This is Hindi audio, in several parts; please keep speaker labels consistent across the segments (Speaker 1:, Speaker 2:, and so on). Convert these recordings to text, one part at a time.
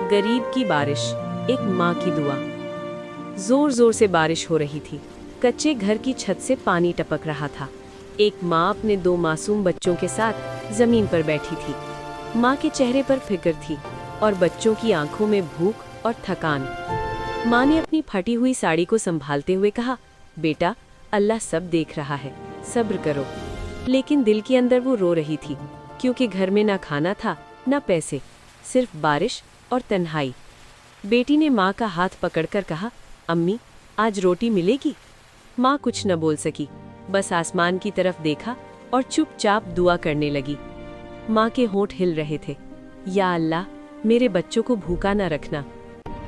Speaker 1: गरीब की बारिश, एक माँ की दुआ। जोर जोर से बारिश हो रही थी। कच्चे घर की छत से पानी टपक रहा था। एक माँ अपने 2 मासूम बच्चों के साथ जमीन पर बैठी थी। माँ के चेहरे पर फिक्र थी और बच्चों की आंखों में भूख और थकान। माँ ने अपनी फटी हुई साड़ी को संभालते हुए कहा, बेटा, अल्लाह सब देख रहा है, सब्र करो। लेकिन दिल के अंदर वो रो रही थी, क्योंकि घर में ना खाना था, ना पैसे, सिर्फ बारिश और तन्हाई। बेटी ने माँ का हाथ पकड़कर कहा, अम्मी, आज रोटी मिलेगी? माँ कुछ न बोल सकी, बस आसमान की तरफ देखा और चुपचाप दुआ करने लगी। माँ के होंठ हिल रहे थे, या अल्लाह, मेरे बच्चों को भूखा न रखना।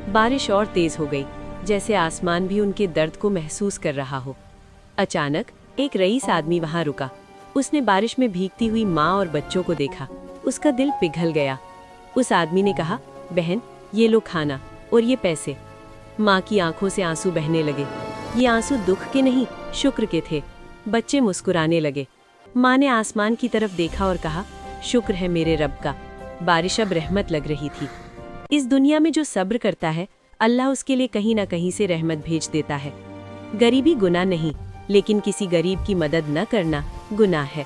Speaker 1: बारिश और तेज हो गई, जैसे आसमान भी उनके दर्द को महसूस कर रहा हो। अचानक एक रईस आदमी वहां रुका। उसने बारिश में भीगती हुई माँ और बच्चों को देखा। उसका दिल पिघल गया। उस आदमी ने कहा, बहन, ये लो खाना और ये पैसे। माँ की आंखों से आंसू बहने लगे। ये आंसू दुख के नहीं, शुक्र के थे। बच्चे मुस्कुराने लगे। माँ ने आसमान की तरफ देखा और कहा, शुक्र है मेरे रब का, बारिश अब रहमत लग रही थी। इस दुनिया में जो सब्र करता है, अल्लाह उसके लिए कहीं ना कहीं से रहमत भेज देता है। गरीबी गुनाह नहीं, लेकिन किसी गरीब की मदद न करना गुनाह है।